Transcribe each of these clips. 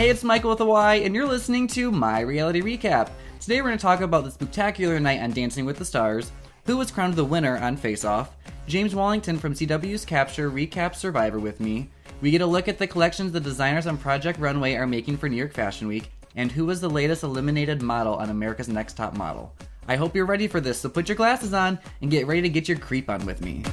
Hey, it's Michael with a Y, and you're listening to My Reality Recap. Today we're going to talk about the spooktacular night on Dancing with the Stars, who was crowned the winner on Face Off, James Wallington from CW's Capture recaps Survivor with me, we get a look at the collections the designers on Project Runway are making for New York Fashion Week, and who was the latest eliminated model on America's Next Top Model. I hope you're ready for this, so put your glasses on and get ready to get your creep on with me.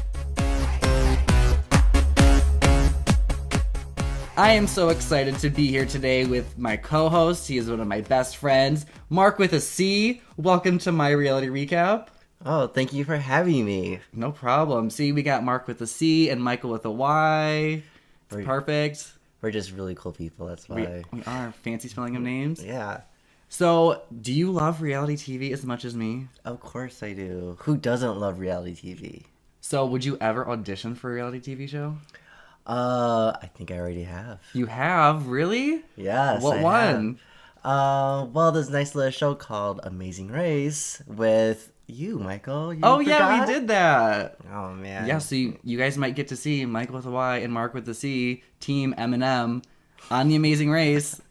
I am so excited to be here today with my co-host. He is one of my best friends, Marc with a C. Welcome to My Reality Recap. Oh, thank you for having me. No problem. See, we got Marc with a C and Michael with a Y. It's perfect. We're just really cool people, that's why. We are. Fancy spelling of names. Yeah. So, do you love reality TV as much as me? Of course I do. Who doesn't love reality TV? So, would you ever audition for a reality TV show? I think I already have. You have? Really? Yes, What one? Well, there's a nice little show called Amazing Race with you, Michael. Yeah, we did that. Oh, man. Yeah, so you guys might get to see Michael with a Y and Marc with a C, Team M&M, on The Amazing Race.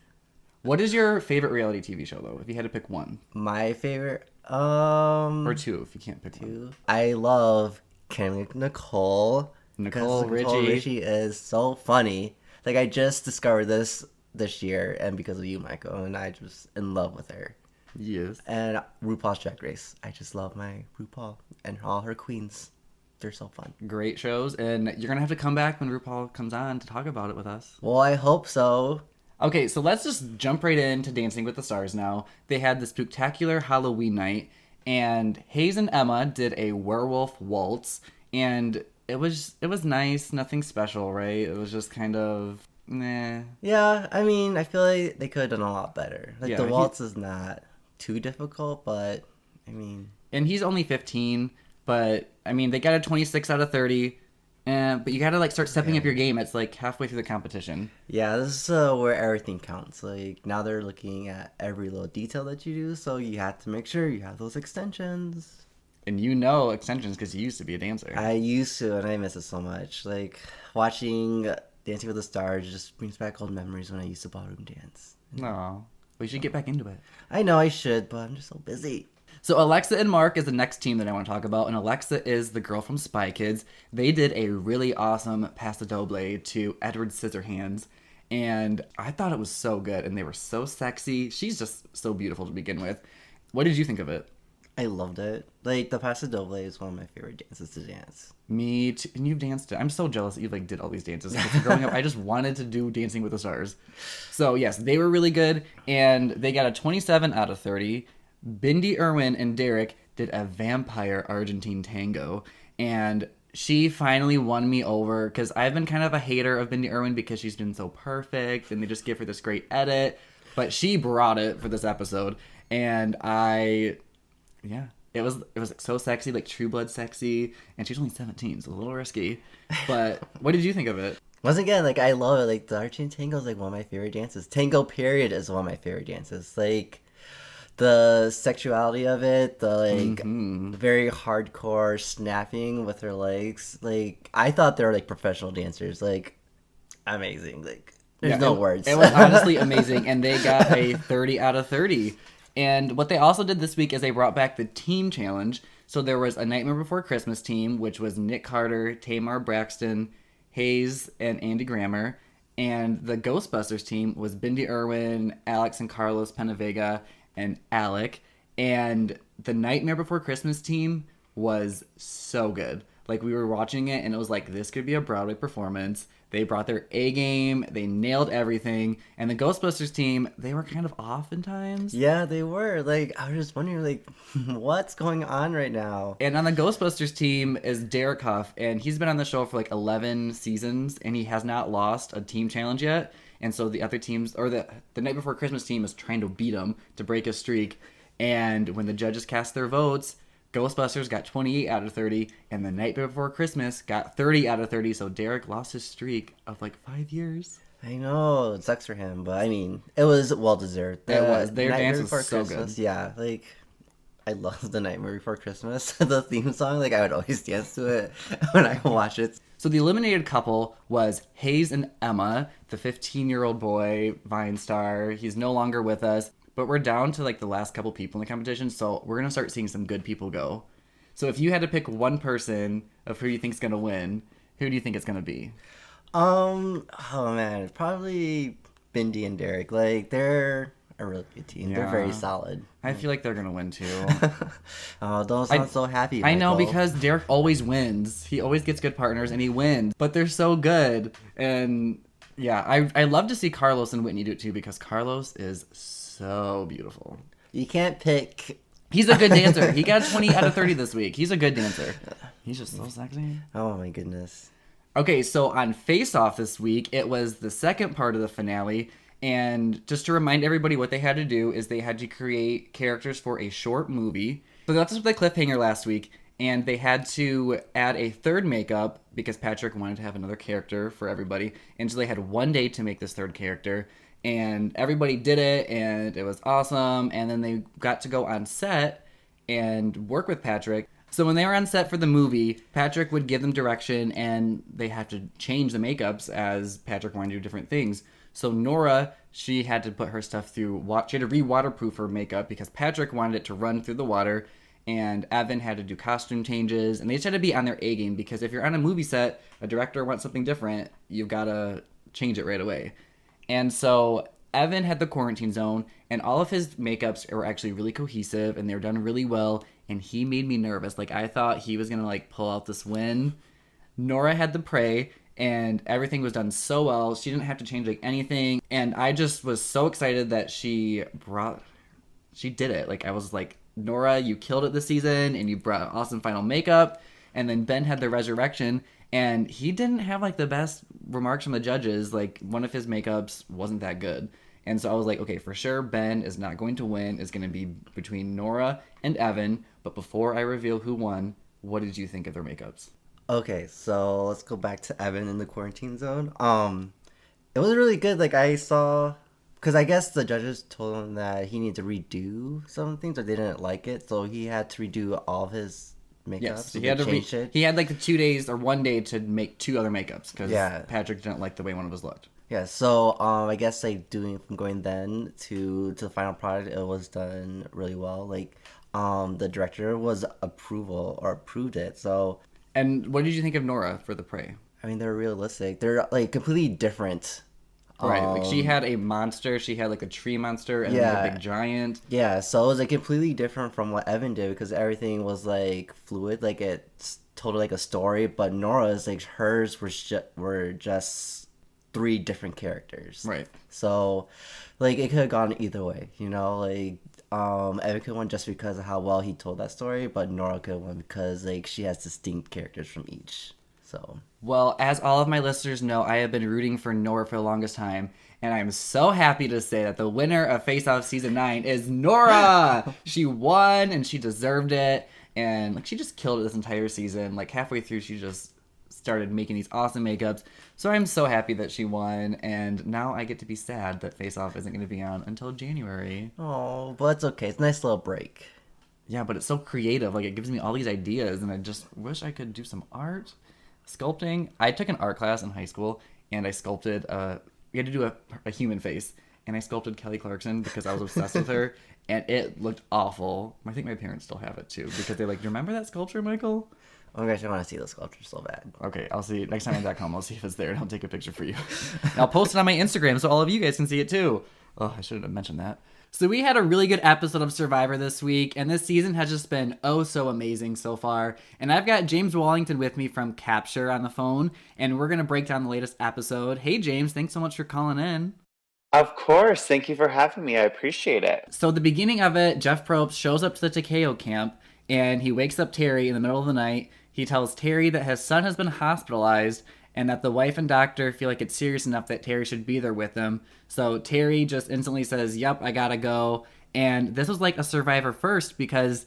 What is your favorite reality TV show, though, if you had to pick one? My favorite, Or two, if you can't pick one. I love Nicole. Nicole Nicole Richie. Richie is so funny. Like, I just discovered this year, and because of you, Michael, and I just in love with her. Yes. And RuPaul's Drag Race. I just love my RuPaul and all her queens. They're so fun. Great shows, and you're going to have to come back when RuPaul comes on to talk about it with us. Well, I hope so. Okay, so let's just jump right into Dancing with the Stars now. They had the spooktacular Halloween night, and Hayes and Emma did a werewolf waltz, and it was nice, nothing special, right? It was just kind of, nah. Yeah, I mean, I feel like they could have done a lot better. Like, Yeah, the waltz is not too difficult, but, I mean... And he's only 15, but, I mean, they got a 26 out of 30, but you gotta, like, start stepping up your game. It's, like, halfway through the competition. Yeah, this is where everything counts. Like, now they're looking at every little detail that you do, so you have to make sure you have those extensions. And you know extensions because you used to be a dancer. I used to, and I miss it so much. Like, watching Dancing with the Stars just brings back old memories when I used to ballroom dance. No, we should get back into it. I know I should, but I'm just so busy. So Alexa and Marc is the next team that I want to talk about, and Alexa is the girl from Spy Kids. They did a really awesome paso doble to Edward Scissorhands, and I thought it was so good, and they were so sexy. She's just so beautiful to begin with. What did you think of it? I loved it. Like, the paso doble is one of my favorite dances to dance. Me too. And you've danced it. I'm so jealous that you did all these dances. Because growing up, I just wanted to do Dancing with the Stars. So yes, they were really good, and they got a 27 out of 30. Bindi Irwin and Derek did a vampire Argentine tango, and she finally won me over because I've been kind of a hater of Bindi Irwin because she's been so perfect, and they just give her this great edit. But she brought it for this episode, and yeah, it was so sexy, like True Blood sexy, and she's only 17, so a little risky. But what did you think of it? Once again, like, I love it. Like, the Argentine tango is, like, one of my favorite dances. Tango, period, is one of my favorite dances. Like, the sexuality of it, the, like, very hardcore snapping with her legs. Like, I thought they were, like, professional dancers. Like, amazing. Like, there's no words. It was honestly amazing, and they got a 30 out of 30. And what they also did this week is they brought back the team challenge. So there was a Nightmare Before Christmas team, which was Nick Carter, Tamar Braxton, Hayes, and Andy Grammer. And the Ghostbusters team was Bindi Irwin, Alex and Carlos Penavega, and Alec. And the Nightmare Before Christmas team was so good. Like, we were watching it, and it was like, this could be a Broadway performance. They brought their A game. They nailed everything. And the Ghostbusters team, they were kind of off in times. Yeah, they were. Like, I was just wondering, like, what's going on right now? And on the Ghostbusters team is Derek Huff, and he's been on the show for like 11 seasons, and he has not lost a team challenge yet. And so the other teams, or the Night Before Christmas team is trying to beat him to break his streak. And when the judges cast their votes, Ghostbusters got 28 out of 30, and The Night Before Christmas got 30 out of 30, so Derek lost his streak of like 5 years. I know, it sucks for him, but I mean, it was well-deserved. It was. Their Night dance was Before so Christmas, good. Yeah, like, I love The Nightmare Before Christmas. The theme song, like, I would always dance to it when I watch it. So the eliminated couple was Hayes and Emma, the 15-year-old boy, Vine star. He's no longer with us, but we're down to like the last couple people in the competition, so we're going to start seeing some good people go. So if you had to pick one person of who you think is going to win, who do you think it's going to be? Oh man, probably Bindi and Derek. Like, they're a really good team. Yeah. They're very solid. I feel like they're going to win too. Oh, don't sound so happy, Michael. I know, because Derek always wins. He always gets good partners and he wins, but they're so good. And yeah, I love to see Carlos and Whitney do it too, because Carlos is so beautiful. You can't pick... He's a good dancer. He got a 20 out of 30 this week. He's a good dancer. He's just so sexy. Oh my goodness. Okay, so on Face Off this week, it was the second part of the finale. And just to remind everybody, what they had to do is they had to create characters for a short movie. So that's the cliffhanger last week. And they had to add a third makeup because Patrick wanted to have another character for everybody. And so they had one day to make this third character. And everybody did it, and it was awesome. And then they got to go on set and work with Patrick. So when they were on set for the movie, Patrick would give them direction, and they had to change the makeups as Patrick wanted to do different things. So Nora, she had to put her stuff through, she had to re-waterproof her makeup because Patrick wanted it to run through the water, and Evan had to do costume changes, and they just had to be on their A game, because if you're on a movie set, a director wants something different, you've got to change it right away. And so Evan had the quarantine zone, and all of his makeups were actually really cohesive, and they were done really well, and he made me nervous. Like, I thought he was going to, like, pull out this win. Nora had the prey, and everything was done so well. She didn't have to change, like, anything, and I just was so excited that she did it. Like, I was like, Nora, you killed it this season, and you brought awesome final makeup. And then Ben had the resurrection, and he didn't have, like, the best remarks from the judges. Like, one of his makeups wasn't that good. And so I was like, okay, for sure, Ben is not going to win. It's going to be between Nora and Evan. But before I reveal who won, what did you think of their makeups? Okay, so let's go back to Evan in the quarantine zone. It was really good. Like, I saw... Because I guess the judges told him that he needed to redo some things, or they didn't like it. So he had to redo all of his makeup. Yes, so he had to he had like the 2 days or 1 day to make 2 other makeups because Patrick didn't like the way one of his looked. Yeah, so I guess like from going then to the final product, it was done really well. Like the director was approved it. So, and what did you think of Nora for the prey? I mean, they're realistic. They're like completely different. Right, like she had a monster. She had like a tree monster and then a big giant. Yeah, so it was like completely different from what Evan did because everything was like fluid, like it's totally like a story. But Nora's like hers were just 3 different characters. Right. So, like it could have gone either way, you know. Like Evan could have won just because of how well he told that story, but Nora could have won because like she has distinct characters from each. So. Well, as all of my listeners know, I have been rooting for Nora for the longest time, and I'm so happy to say that the winner of Face Off Season 9 is Nora! She won, and she deserved it, and like she just killed it this entire season. Like, halfway through, she just started making these awesome makeups, so I'm so happy that she won, and now I get to be sad that Face Off isn't going to be on until January. Oh, but it's okay. It's a nice little break. Yeah, but it's so creative. Like, it gives me all these ideas, and I just wish I could do some art. Sculpting. I took an art class in high school, and I sculpted we had to do a human face, and I sculpted Kelly Clarkson because I was obsessed with her, and it looked awful. I think my parents still have it too because they're like, "Do you remember that sculpture, Michael?" Oh my gosh, I want to see the sculpture so bad. Okay, I'll see. Next time I'm back home, I'll see if it's there, and I'll take a picture for you. And I'll post it on my Instagram so all of you guys can see it too. Oh, I should have mentioned that. So we had a really good episode of Survivor this week, and this season has just been oh so amazing so far. And I've got James Wallington with me from Capture on the phone, and we're going to break down the latest episode. Hey James, thanks so much for calling in. Of course, thank you for having me. I appreciate it. So the beginning of it, Jeff Probst shows up to the Takeo camp, and he wakes up Terry in the middle of the night. He tells Terry that his son has been hospitalized, and that the wife and doctor feel like it's serious enough that Terry should be there with them. So Terry just instantly says, yep, I gotta go. And this was like a Survivor first because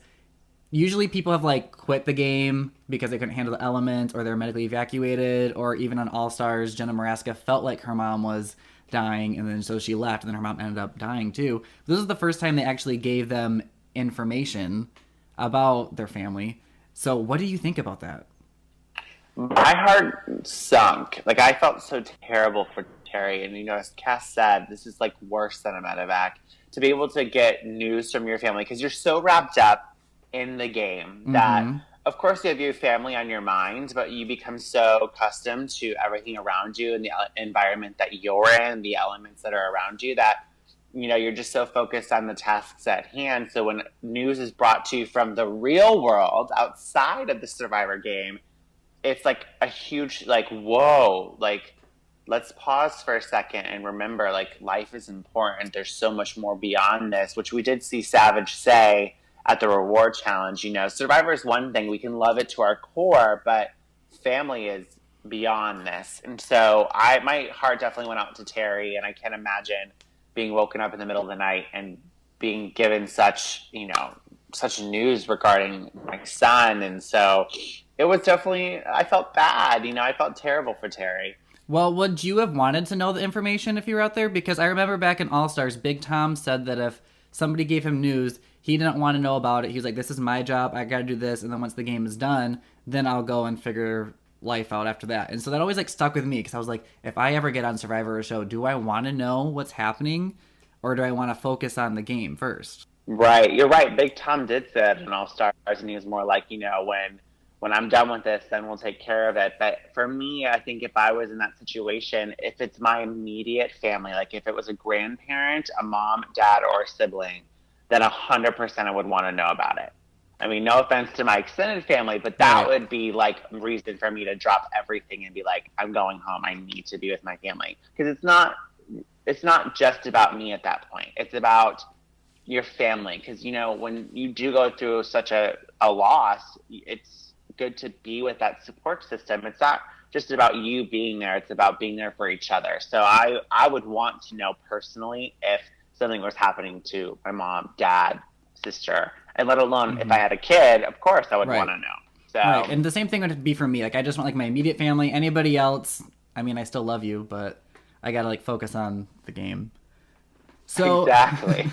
usually people have like quit the game because they couldn't handle the elements or they're medically evacuated, or even on All Stars, Jenna Maraska felt like her mom was dying and then so she left and then her mom ended up dying too. This is the first time they actually gave them information about their family. So what do you think about that? My heart sunk. Like, I felt so terrible for Terry. And, as Cass said, this is like worse than a medevac. To be able to get news from your family, because you're so wrapped up in the game that, Mm-hmm. of course, you have your family on your mind, but you become so accustomed to everything around you and the environment that you're in, the elements that are around you, that, you're just so focused on the tasks at hand. So when news is brought to you from the real world outside of the Survivor game, it's like a huge, like, whoa, like, let's pause for a second and remember, like, life is important. There's so much more beyond this, which we did see Savage say at the reward challenge. Survivor is one thing, we can love it to our core, but family is beyond this. And so my heart definitely went out to Terry, and I can't imagine being woken up in the middle of the night and being given such news regarding my son. And so it was definitely, I felt bad. I felt terrible for Terry. Well, would you have wanted to know the information if you were out there? Because I remember back in All Stars, Big Tom said that if somebody gave him news, he didn't want to know about it. He was like, this is my job. I got to do this. And then once the game is done, then I'll go and figure life out after that. And so that always like stuck with me because I was like, if I ever get on Survivor or show, do I want to know what's happening or do I want to focus on the game first? Right. You're right. Big Tom did say that in All Stars, and he was more like, when I'm done with this, then we'll take care of it. But for me, I think if I was in that situation, if it's my immediate family, like if it was a grandparent, a mom, dad, or a sibling, then 100% I would want to know about it. I mean, no offense to my extended family, but that Right. would be like reason for me to drop everything and be like, I'm going home. I need to be with my family, because it's not just about me at that point. It's about your family, because when you do go through such a loss, it's good to be with that support system. It's not just about you being there, it's about being there for each other. So I would want to know personally if something was happening to my mom, dad, sister, and let alone if Mm-hmm. I had a kid, of course I would want Right. to know. Right. So And the same thing would be for me. Like, I just want like my immediate family. Anybody else, I mean, I still love you, but I got to like focus on the game. So exactly.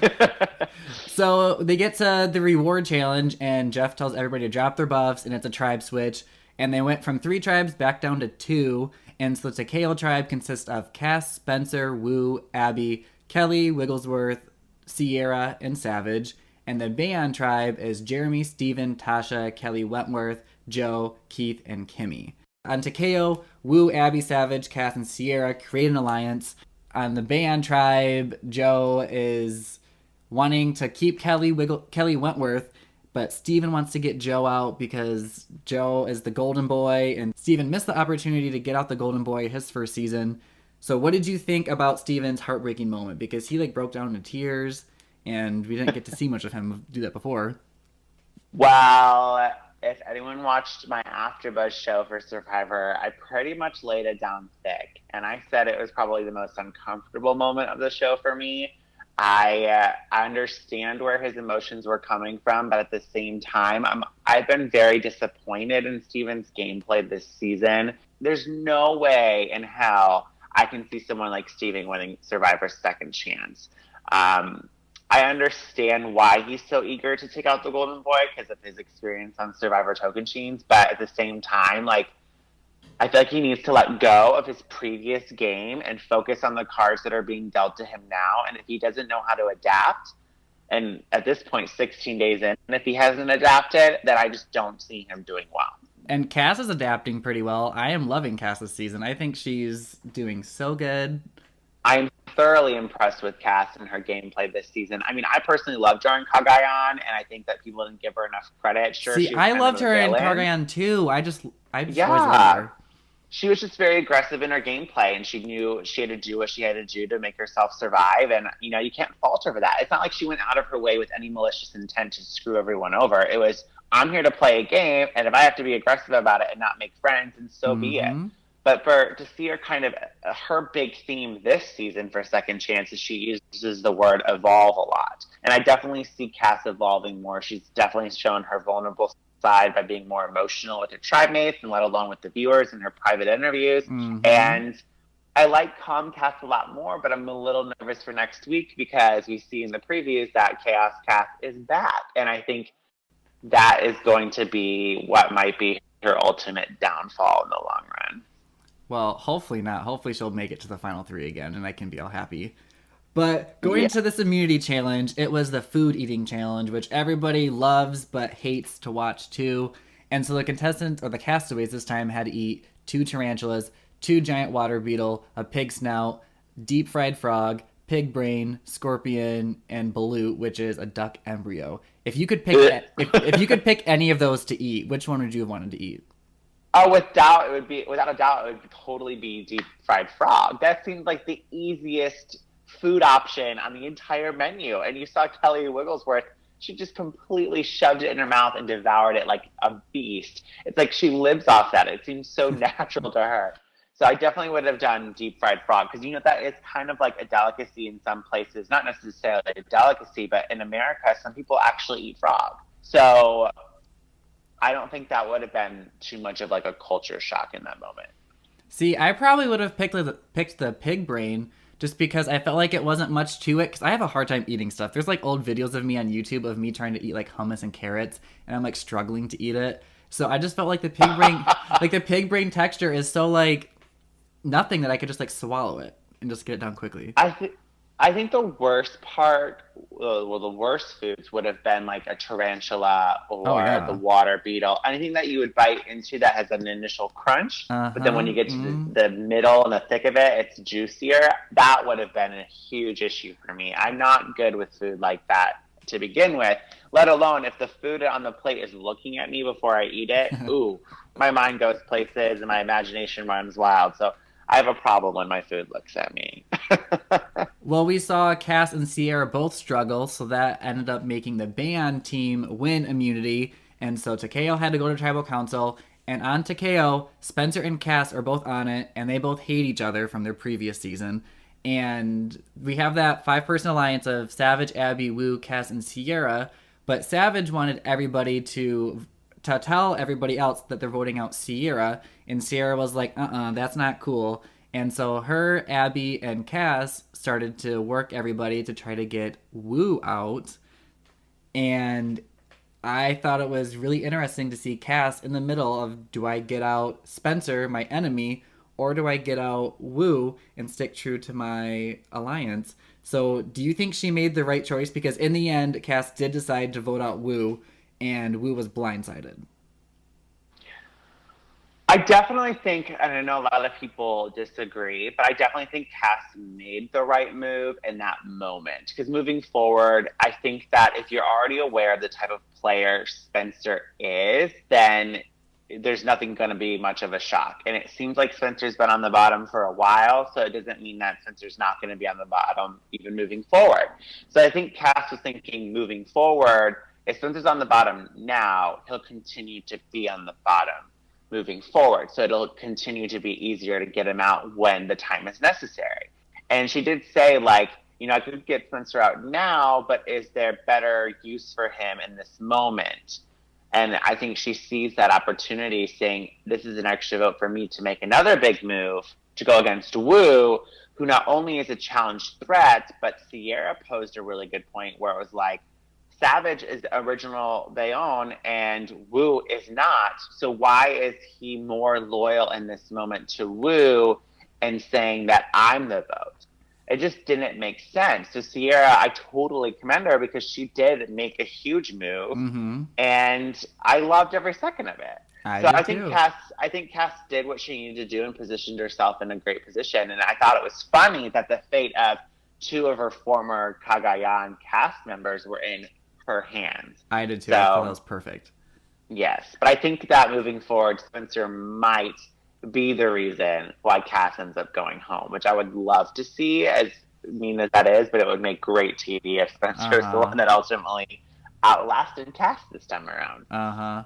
So they get to the reward challenge, and Jeff tells everybody to drop their buffs, and it's a tribe switch. And they went from 3 tribes back down to 2. And so the Takeo tribe consists of Cass, Spencer, Wu, Abby, Kelly, Wigglesworth, Sierra, and Savage. And the Bayon tribe is Jeremy, Steven, Tasha, Kelly Wentworth, Joe, Keith, and Kimmy. On Takeo, Wu, Abby, Savage, Cass, and Sierra create an alliance. On the Bayon tribe, Joe is wanting to keep Kelly Wentworth, but Steven wants to get Joe out because Joe is the golden boy, and Steven missed the opportunity to get out the golden boy his first season. So what did you think about Steven's heartbreaking moment? Because he like broke down into tears, and we didn't get to see much of him do that before. Well, if anyone watched my AfterBuzz show for Survivor, I pretty much laid it down thick, and I said it was probably the most uncomfortable moment of the show for me. I understand where his emotions were coming from, but at the same time, I've been very disappointed in Steven's gameplay this season. There's no way in hell I can see someone like Steven winning Survivor's second chance. Um, I understand why he's so eager to take out the Golden Boy because of his experience on Survivor Token Chains, but at the same time, like, I feel like he needs to let go of his previous game and focus on the cards that are being dealt to him now. And if he doesn't know how to adapt, and at this point, 16 days in, if he hasn't adapted, then I just don't see him doing well. And Cass is adapting pretty well. I am loving Cass this season. I think she's doing so good. I'm thoroughly impressed with Cass and her gameplay this season. I mean, I personally love drawing Kagayan, and I think that people didn't give her enough credit. Sure, See, she was I kind loved of a her in villain. Kargayan too. I just always loved Yeah, her. she was just very aggressive in her gameplay, and she knew she had to do what she had to do to make herself survive. And you can't fault her for that. It's not like she went out of her way with any malicious intent to screw everyone over. It was, I'm here to play a game, and if I have to be aggressive about it and not make friends, and so be it. Mm-hmm. But to see her kind of, her big theme this season for Second Chance is she uses the word evolve a lot. And I definitely see Cass evolving more. She's definitely shown her vulnerable side by being more emotional with her tribe mates, and let alone with the viewers in her private interviews. Mm-hmm. And I like Comcast a lot more, but I'm a little nervous for next week because we see in the previews that Chaos Cast is back. And I think that is going to be what might be her ultimate downfall in the long run. Well, hopefully not. Hopefully she'll make it to the final three again, and I can be all happy. But going Yeah. to this immunity challenge, it was the food eating challenge, which everybody loves but hates to watch too. And so the contestants, or the castaways this time, had to eat two tarantulas, two giant water beetle, a pig snout, deep fried frog, pig brain, scorpion, and balut, which is a duck embryo. If you could pick, if you could pick any of those to eat, which one would you have wanted to eat? Oh, without a doubt, it would totally be deep fried frog. That seemed like the easiest food option on the entire menu. And you saw Kelly Wigglesworth, she just completely shoved it in her mouth and devoured it like a beast. It's like she lives off that. It seems so natural to her. So I definitely would have done deep fried frog because you know that is kind of like a delicacy in some places. Not necessarily a delicacy, but in America, some people actually eat frog. So I don't think that would have been too much of like a culture shock in that moment. See, I probably would have picked the pig brain just because I felt like it wasn't much to it. Because I have a hard time eating stuff. There's like old videos of me on YouTube of me trying to eat like hummus and carrots, and I'm like struggling to eat it. So I just felt like the pig brain, like the pig brain texture is so like nothing that I could just like swallow it and just get it down quickly. I think the worst part, well, the worst foods would have been like a tarantula Oh or the yeah. water beetle. Anything that you would bite into that has an initial crunch, Uh but then when huh. you get to the middle and the thick of it, it's juicier. That would have been a huge issue for me. I'm not good with food like that to begin with, let alone if the food on the plate is looking at me before I eat it. Ooh, my mind goes places and my imagination runs wild. So I have a problem when my food looks at me. Well, we saw Cass and Sierra both struggle, so that ended up making the band team win immunity. And so Takeo had to go to tribal council. And on Takeo, Spencer and Cass are both on it, and they both hate each other from their previous season. And we have that five-person alliance of Savage, Abby, Wu, Cass, and Sierra. But Savage wanted everybody to tell everybody else that they're voting out Sierra, and Sierra was like, that's not cool. And so her, Abby, and Cass started to work everybody to try to get Wu out. And I thought it was really interesting to see Cass in the middle of, do I get out Spencer, my enemy, or do I get out Wu and stick true to my alliance? So do you think she made the right choice? Because in the end, Cass did decide to vote out Wu, and Wu was blindsided. I definitely think, and I know a lot of people disagree, but I definitely think Cass made the right move in that moment. Because moving forward, I think that if you're already aware of the type of player Spencer is, then there's nothing going to be much of a shock. And it seems like Spencer's been on the bottom for a while, so it doesn't mean that Spencer's not going to be on the bottom even moving forward. So I think Cass was thinking moving forward, if Spencer's on the bottom now, he'll continue to be on the bottom moving forward. So it'll continue to be easier to get him out when the time is necessary. And she did say, like, you know, I could get Spencer out now, but is there better use for him in this moment? And I think she sees that opportunity saying, this is an extra vote for me to make another big move to go against Wu, who not only is a challenge threat, but Sierra posed a really good point where it was like, Savage is the original they own and Wu is not. So why is he more loyal in this moment to Wu and saying that I'm the vote? It just didn't make sense. So Sierra, I totally commend her because she did make a huge move, Mm-hmm. and I loved every second of it. I So did too. I think Cass did what she needed to do and positioned herself in a great position. And I thought it was funny that the fate of two of her former Kagayan cast members were in her hands. I did too. I thought that So was perfect. yes, but I think that moving forward, Spencer might be the reason why Cass ends up going home, which I would love to see, as mean as that is, but it would make great TV if Uh Spencer's the huh. one that ultimately outlasted Cass this time around. Uh huh.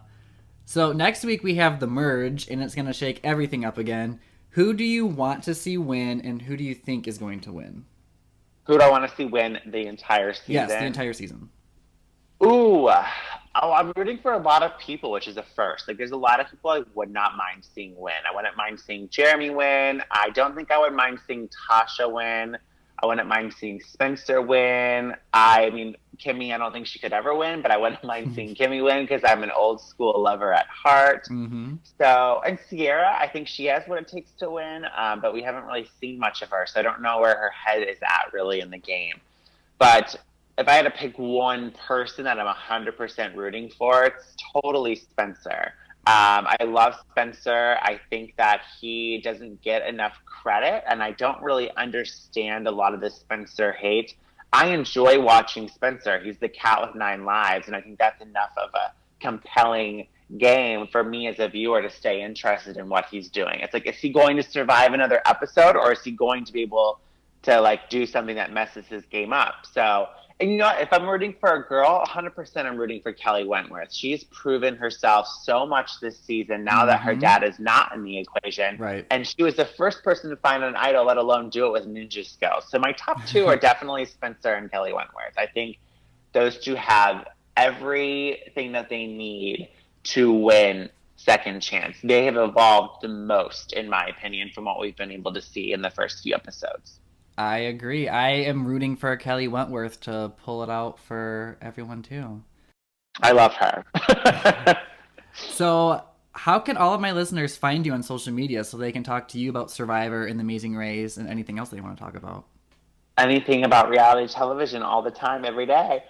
So next week we have the merge, and it's gonna shake everything up again. Who do you want to see win, and who do you think is going to win? Who do I want to see win the entire Yes, the season? entire season. Ooh, I'm rooting for a lot of people, which is a first. Like, there's a lot of people I would not mind seeing win. I wouldn't mind seeing Jeremy win. I don't think I would mind seeing Tasha win. I wouldn't mind seeing Spencer win. I mean, Kimmy, I don't think she could ever win, but I wouldn't mind seeing Kimmy win because I'm an old school lover at heart. Mm-hmm. So, and Sierra, I think she has what it takes to win, but we haven't really seen much of her, so I don't know where her head is at really in the game. But if I had to pick one person that I'm 100% rooting for, it's totally Spencer. I love Spencer. I think that he doesn't get enough credit, and I don't really understand a lot of the Spencer hate. I enjoy watching Spencer. He's the cat with 9 lives, and I think that's enough of a compelling game for me as a viewer to stay interested in what he's doing. It's like, is he going to survive another episode, or is he going to be able to like do something that messes his game up? So, and you know, if I'm rooting for a girl, 100% I'm rooting for Kelly Wentworth. She's proven herself so much this season now that her dad is not in the equation. Right. And she was the first person to find an idol, let alone do it with ninja skills. So my top two are definitely Spencer and Kelly Wentworth. I think those two have everything that they need to win Second Chance. They have evolved the most, in my opinion, from what we've been able to see in the first few episodes. I agree. I am rooting for Kelly Wentworth to pull it out for everyone too. I love her. So, how can all of my listeners find you on social media so they can talk to you about Survivor and The Amazing Race and anything else they want to talk about? Anything about reality television all the time, every day.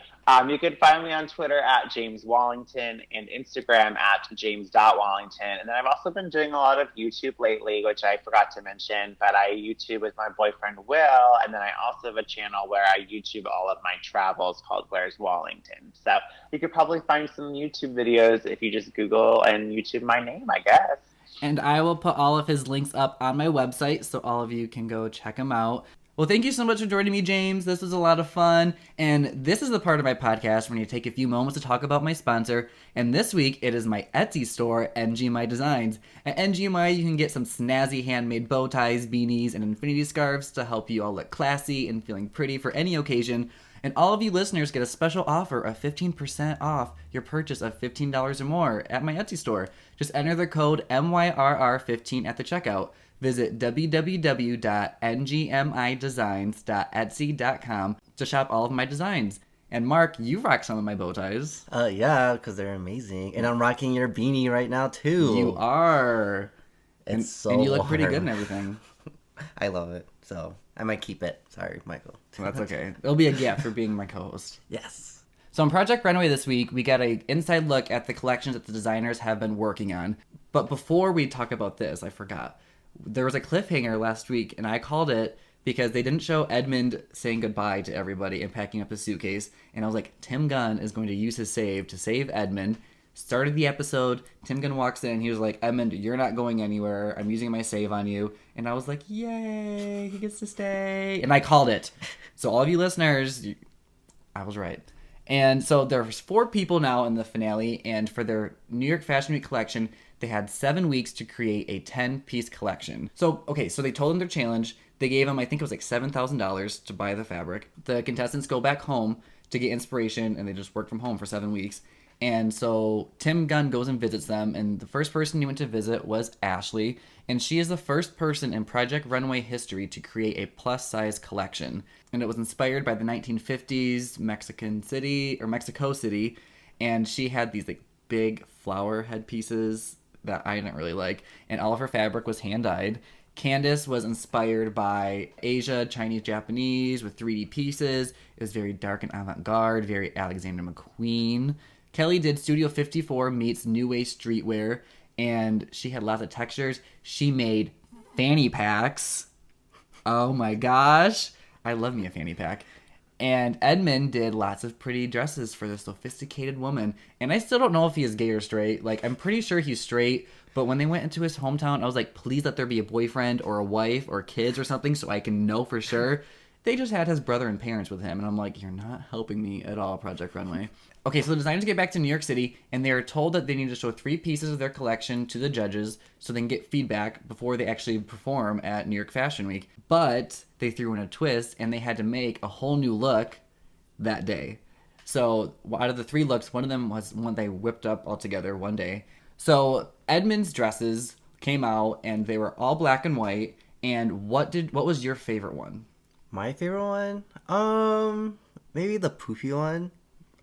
You can find me on Twitter at James Wallington and Instagram at James.Wallington. And then I've also been doing a lot of YouTube lately, which I forgot to mention, but I YouTube with my boyfriend Will. And then I also have a channel where I YouTube all of my travels called Where's Wallington. So you could probably find some YouTube videos if you just Google and YouTube my name, I guess. And I will put all of his links up on my website so all of you can go check him out. Well, thank you so much for joining me, James. This was a lot of fun. And this is the part of my podcast when you take a few moments to talk about my sponsor. And this week, it is my Etsy store, NGMI Designs. At NGMI, you can get some snazzy handmade bow ties, beanies, and infinity scarves to help you all look classy and feeling pretty for any occasion. And all of you listeners get a special offer of 15% off your purchase of $15 or more at my Etsy store. Just enter the code MYRR15 at the checkout. Visit www.ngmidesigns.etsy.com to shop all of my designs. And Mark, you rock some of my bow ties. Yeah, because they're amazing. And I'm rocking your beanie right now, too. You are. It's so and you look pretty warm. good and everything. I love it. So I might keep it. Sorry, Michael. That's okay. It'll be a gift for being my co-host. Yes. So on Project Runway this week, we got an inside look at the collections that the designers have been working on. But before we talk about this, I forgot. There was a cliffhanger last week, and I called it because they didn't show Edmund saying goodbye to everybody and packing up his suitcase. And I was like, Tim Gunn is going to use his save to save Edmund. Started the episode, Tim Gunn walks in, he was like, Edmund, you're not going anywhere. I'm using my save on you. And I was like, yay, he gets to stay. And I called it. So all of you listeners, I was right. And so there's 4 people now in the finale, and for their New York Fashion Week collection, they had 7 weeks to create a 10-piece collection. So they told them their challenge. They gave them, I think it was like $7,000 to buy the fabric. The contestants go back home to get inspiration, and they just work from home for 7 weeks. And so Tim Gunn goes and visits them, and the first person he went to visit was Ashley, and she is the first person in Project Runway history to create a plus-size collection. And it was inspired by the 1950s Mexico City, and she had these like big flower headpieces that I didn't really like, and all of her fabric was hand-dyed. Candace was inspired by Asia, Chinese, Japanese with 3D pieces. It was very dark and avant-garde, very Alexander McQueen. Kelly did Studio 54 meets New Way Streetwear, and she had lots of textures. She made fanny packs. Oh my gosh. I love me a fanny pack. And Edmund did lots of pretty dresses for this sophisticated woman. And I still don't know if he is gay or straight. Like, I'm pretty sure he's straight. But when they went into his hometown, I was like, please let there be a boyfriend or a wife or kids or something so I can know for sure. They just had his brother and parents with him. And I'm like, you're not helping me at all, Project Runway. Okay, so the designers get back to New York City, and they are told that they need to show 3 pieces of their collection to the judges so they can get feedback before they actually perform at New York Fashion Week. But they threw in a twist, and they had to make a whole new look that day. So out of the 3 looks, one of them was one they whipped up all together one day. So Edmund's dresses came out, and they were all black and white. And what was your favorite one? My favorite one? Maybe the poofy one.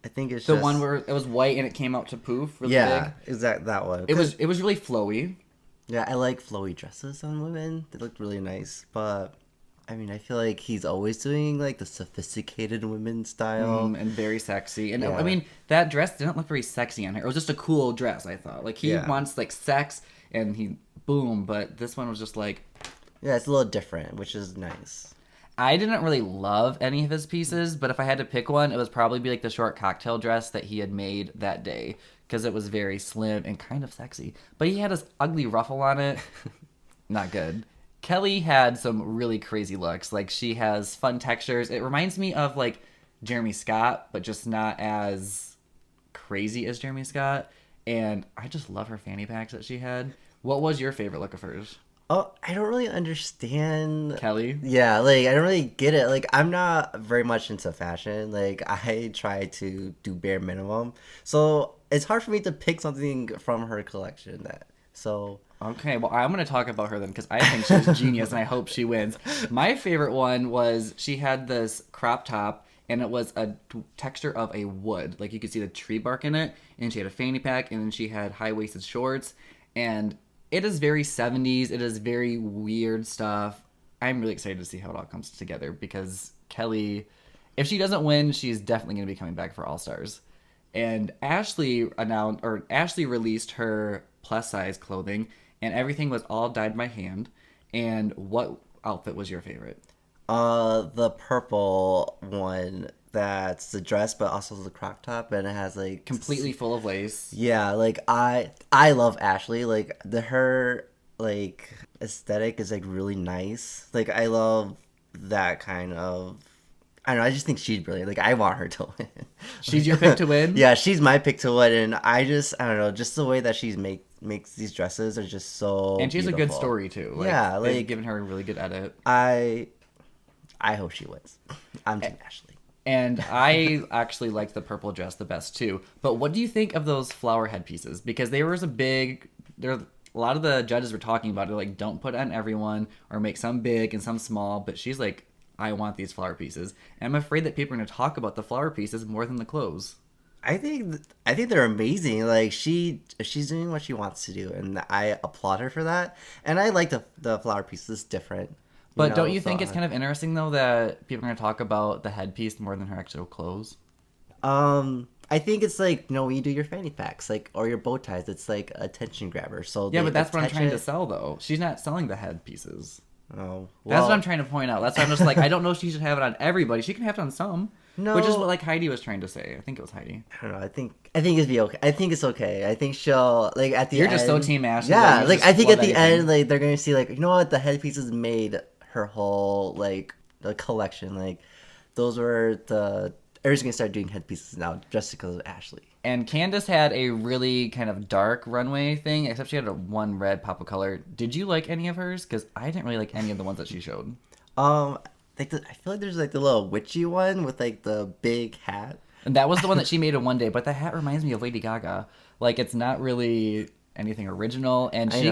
I think it's The just... one where it was white and it came out to poof really Yeah, big. exact that one. It was really flowy. Yeah, I like flowy dresses on women. They look really nice. But I mean, I feel like he's always doing like the sophisticated women style. And very sexy. And Yeah. I mean, that dress didn't look very sexy on her. It was just a cool dress, I thought. Like, he Yeah. wants, like, sex, and he, boom. But this one was just like... Yeah, it's a little different, which is nice. I didn't really love any of his pieces, but if I had to pick one, it would probably be, like, the short cocktail dress that he had made that day. Because it was very slim and kind of sexy. But he had this ugly ruffle on it. Not good. Kelly had some really crazy looks. Like, she has fun textures. It reminds me of, like, Jeremy Scott, but just not as crazy as Jeremy Scott. And I just love her fanny packs that she had. What was your favorite look of hers? Oh, I don't really understand. Kelly? Yeah, like, I don't really get it. Like, I'm not very much into fashion. Like, I try to do bare minimum. So, it's hard for me to pick something from her collection so... Okay, well, I'm going to talk about her then because I think she's genius and I hope she wins. My favorite one was she had this crop top and it was a texture of a wood. Like, you could see the tree bark in it, and she had a fanny pack, and then she had high-waisted shorts, and it is very 70s. It is very weird stuff. I'm really excited to see how it all comes together because Kelly, if she doesn't win, she's definitely going to be coming back for All-Stars. And Ashley released her plus-size clothing, and everything was all dyed by hand. And what outfit was your favorite? The purple one that's the dress, but also the crop top, and it has like Completely full of lace. Yeah, like I love Ashley. Like her like aesthetic is like really nice. Like I love that kind of. I don't know. I just think she's brilliant. Like I want her to win. She's your pick to win? Yeah, she's my pick to win, and I don't know. Just the way that she's makes these dresses are just so. And she has a good beautiful. story too. Like, Yeah, they've like given her a really good edit. I hope she wins. I'm Team Ashley. And I actually liked the purple dress the best too. But what do you think of those flower headpieces? Because a lot of the judges were talking about it, like, don't put it on everyone or make some big and some small. But she's like, I want these flower pieces. And I'm afraid that people are going to talk about the flower pieces more than the clothes. I think they're amazing. Like she's doing what she wants to do, and I applaud her for that. And I like the flower pieces different. But don't you think it's kind of interesting though that people are going to talk about the headpiece more than her actual clothes? I think it's like when you do your fanny packs, like or your bow ties, it's like attention grabber. So yeah, but that's what I'm trying to sell though. She's not selling the headpieces. Oh, well, that's what I'm trying to point out. That's why I'm just like, I don't know if she should have it on everybody. She can have it on some. No, which is what like Heidi was trying to say. I think it was Heidi. I don't know. I think it'd be okay. I think it's okay. I think she'll like at the You're end. just so Team Ashley. Yeah, like I think at the anything. end, like they're gonna see like what the headpieces made her whole like the collection. Like those were everyone's gonna start doing headpieces now just because of Ashley. And Candace had a really kind of dark runway thing, except she had one red pop of color. Did you like any of hers? Because I didn't really like any of the ones that she showed. I feel like there's like the little witchy one with like the big hat. And that was the one that she made in one day, but the hat reminds me of Lady Gaga. Like it's not really anything original, and she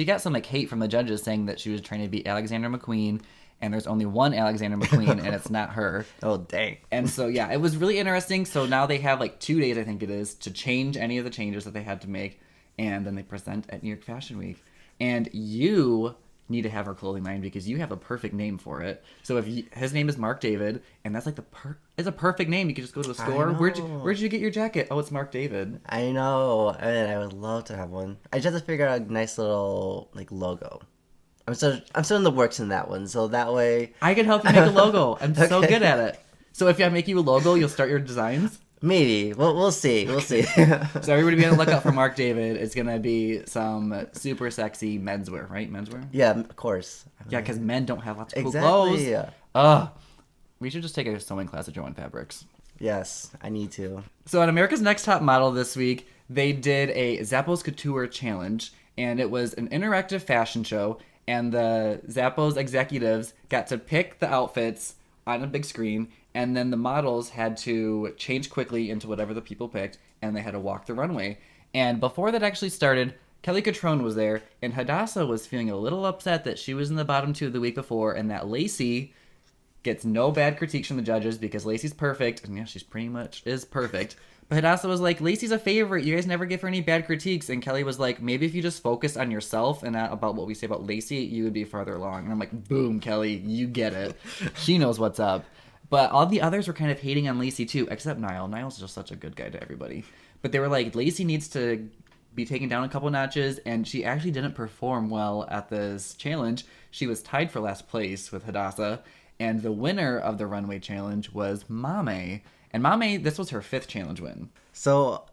got some like hate from the judges saying that she was trying to be Alexander McQueen, and there's only one Alexander McQueen, and it's not her. Oh dang! And so yeah, it was really interesting. So now they have like 2 days, I think it is, to change any of the changes that they had to make, and then they present at New York Fashion Week. And you need to have her clothing line because you have a perfect name for it. So his name is Marc David, and that's like it's a perfect name. You could just go to a store. Where'd you get your jacket? Oh, it's Marc David. I know, and I would love to have one. I just have to figure out a nice little like logo. I'm still in the works in that one, so that way I can help you make a logo. I'm so Okay. good at it. So if I make you a logo, you'll start your designs. maybe we'll see. We'll see. So everybody be on the lookout for Marc David. It's gonna be some super sexy menswear, right? Menswear. Yeah, of course. Yeah, because men don't have lots of cool Exactly. clothes. Ugh. We should just take a sewing class at Joann Fabrics. Yes, I need to. So on America's Next Top Model this week, they did a Zappos Couture challenge, and it was an interactive fashion show, and the Zappos executives got to pick the outfits on a big screen, and then the models had to change quickly into whatever the people picked, and they had to walk the runway. And before that actually started, Kelly Catrone was there, and Hadassah was feeling a little upset that she was in the bottom 2 the week before, and that Lacey gets no bad critiques from the judges because Lacey's perfect. And yeah, she's pretty much is perfect. But Hadassah was like, Lacey's a favorite. You guys never give her any bad critiques. And Kelly was like, maybe if you just focused on yourself and not about what we say about Lacey, you would be farther along. And I'm like, boom, Kelly, you get it. She knows what's up. But all the others were kind of hating on Lacey too, except Niall. Niall's just such a good guy to everybody. But they were like, Lacey needs to be taken down a couple notches, and she actually didn't perform well at this challenge. She was tied for last place with Hadassah, and the winner of the runway challenge was Mame. And Mame, this was her 5th challenge win. So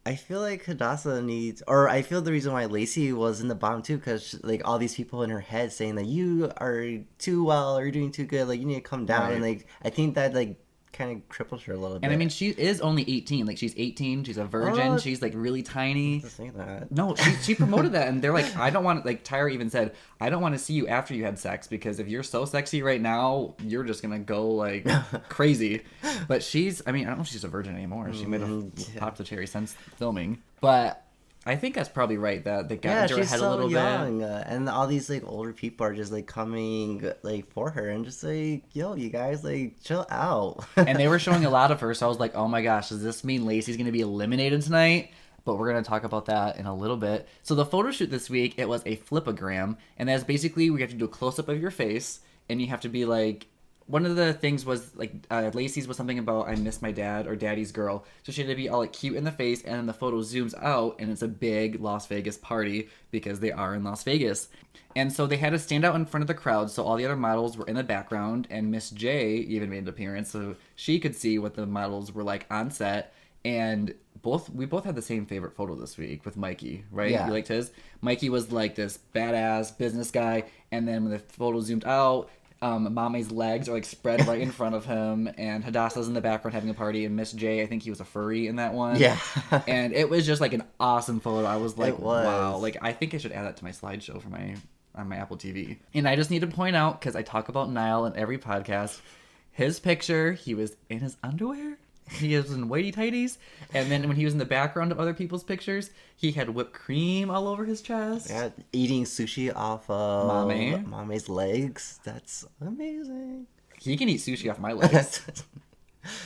I feel like Hadassah needs, or I feel the reason why Lacey was in the bottom too, because like all these people in her head saying that you are too well or you're doing too good, like you need to come down, and like I think that like kind of cripples her a little bit. And I mean, she is only 18. Like, she's 18. She's a virgin. She's like really tiny. To say that. No, she promoted that, and they're like, I don't want, like Tyra even said, I don't want to see you after you had sex, because if you're so sexy right now, you're just gonna go like crazy. But she's, I mean, I don't know if she's a virgin anymore. She might have popped the cherry since filming, but I think that's probably right, that they got into her head a little young, bit. And all these like older people are just like coming like for her and just like, yo, you guys like chill out. And they were showing a lot of her, so I was like, oh my gosh, does this mean Lacey's gonna be eliminated tonight? But we're going to talk about that in a little bit. So the photo shoot this week, it was a flipogram, and that's basically we have to do a close-up of your face, and you have to be like, one of the things was like Lacey's was something about I miss my dad or daddy's girl, so she had to be all like cute in the face, and then the photo zooms out and it's a big Las Vegas party because they are in Las Vegas. And so they had to stand out in front of the crowd, so all the other models were in the background, and Miss J even made an appearance so she could see what the models were like on set. And we both had the same favorite photo this week with Mikey, right? Yeah. You liked his? Mikey was like this badass business guy, and then when the photo zoomed out, Mame's legs are like spread right in front of him, and Hadassah's in the background having a party, and Miss J, I think he was a furry in that one. Yeah. And it was just like an awesome photo. I was like, It was. wow. Like, I think I should add that to my slideshow for on my Apple TV. And I just need to point out, because I talk about Niall in every podcast, his picture, he was in his underwear. He was in whitey tighties, and then when he was in the background of other people's pictures, he had whipped cream all over his chest. Yeah, eating sushi off of Mame. Mame's legs. That's amazing. He can eat sushi off my legs.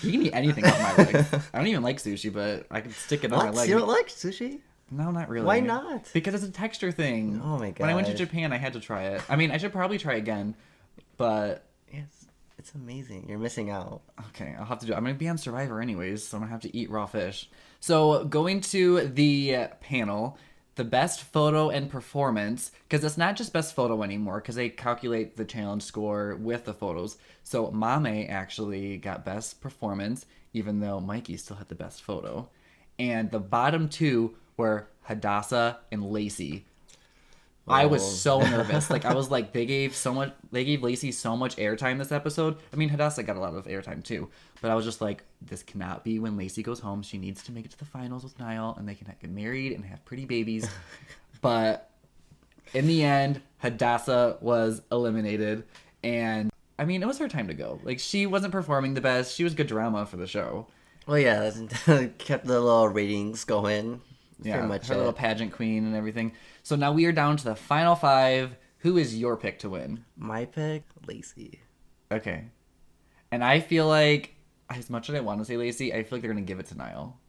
He can eat anything off my legs. I don't even like sushi, but I can stick it on my leg. You don't like sushi? No, not really. Why not? Because it's a texture thing. Oh my god. When I went to Japan, I had to try it. I mean, I should probably try again, but Yes, it's amazing. You're missing out. okay, I'll have to do it. I'm going to be on Survivor anyways, so I'm going to have to eat raw fish. So going to the panel, the best photo and performance, because it's not just best photo anymore, because they calculate the challenge score with the photos. So Mame actually got best performance, even though Mikey still had the best photo. And the bottom two were Hadassah and Lacey. I was so nervous. Like, I was like, they gave Lacey so much airtime this episode. I mean, Hadassah got a lot of airtime too. But I was just like, this cannot be when Lacey goes home. She needs to make it to the finals with Niall, and they can get married and have pretty babies. But in the end, Hadassah was eliminated. And, I mean, it was her time to go. Like, she wasn't performing the best. She was good drama for the show. Well, yeah, that kept the little ratings going. Yeah, Pretty much her little pageant queen and everything. So now we are down to the final 5. Who is your pick to win? My pick, Lacey. Okay. And I feel like, as much as I want to say Lacey, I feel like they're going to give it to Niall.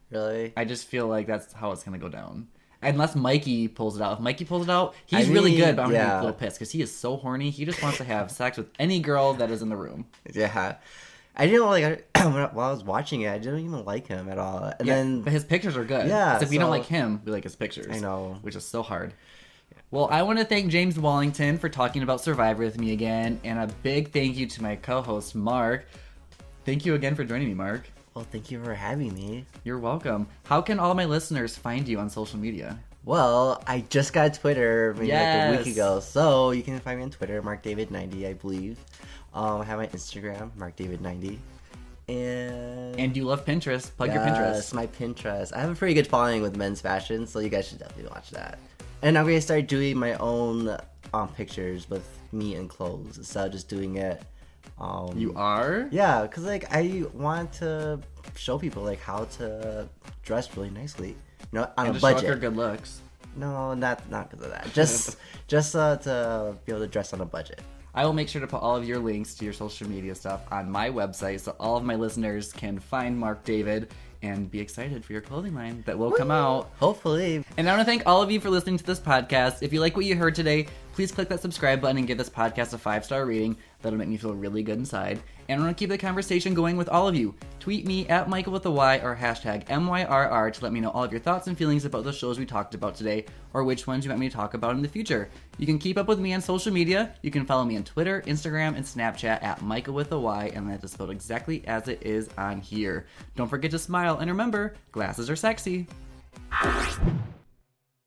Really? I just feel like that's how it's going to go down. Unless Mikey pulls it out. If Mikey pulls it out, he's really good, but I'm going to be a little pissed because he is so horny. He just wants to have sex with any girl that is in the room. Yeah. I didn't like while I was watching it. I didn't even like him at all. And then, but his pictures are good. Yeah, So if we don't like him, we like his pictures. I know, which is so hard. Well, I want to thank James Wallington for talking about Survivor with me again, and a big thank you to my co-host Marc. Thank you again for joining me, Marc. Well, thank you for having me. You're welcome. How can all my listeners find you on social media? Well, I just got Twitter maybe like a week Yes. ago, so you can find me on Twitter, Marc David 90, I believe. I have my Instagram, Marc David 90. And you love Pinterest. Plug your Pinterest. Yes, my Pinterest. I have a pretty good following with men's fashion, so you guys should definitely watch that. And I'm going to start doing my own pictures with me and clothes instead of just doing it. You are? Yeah, because like I want to show people like how to dress really nicely. You know, on And a to show off budget. your good looks. No, not because of that. Just to be able to dress on a budget. I will make sure to put all of your links to your social media stuff on my website so all of my listeners can find Marc David and be excited for your clothing line that will come out. Hopefully. And I want to thank all of you for listening to this podcast. If you like what you heard today, please click that subscribe button and give this podcast a 5-star rating. That'll make me feel really good inside. And I want to keep the conversation going with all of you. Tweet me at Michael with a Y or hashtag MYRR to let me know all of your thoughts and feelings about the shows we talked about today or which ones you want me to talk about in the future. You can keep up with me on social media. You can follow me on Twitter, Instagram, and Snapchat at Michael with a Y, and that is spelled exactly as it is on here. Don't forget to smile, and remember, glasses are sexy.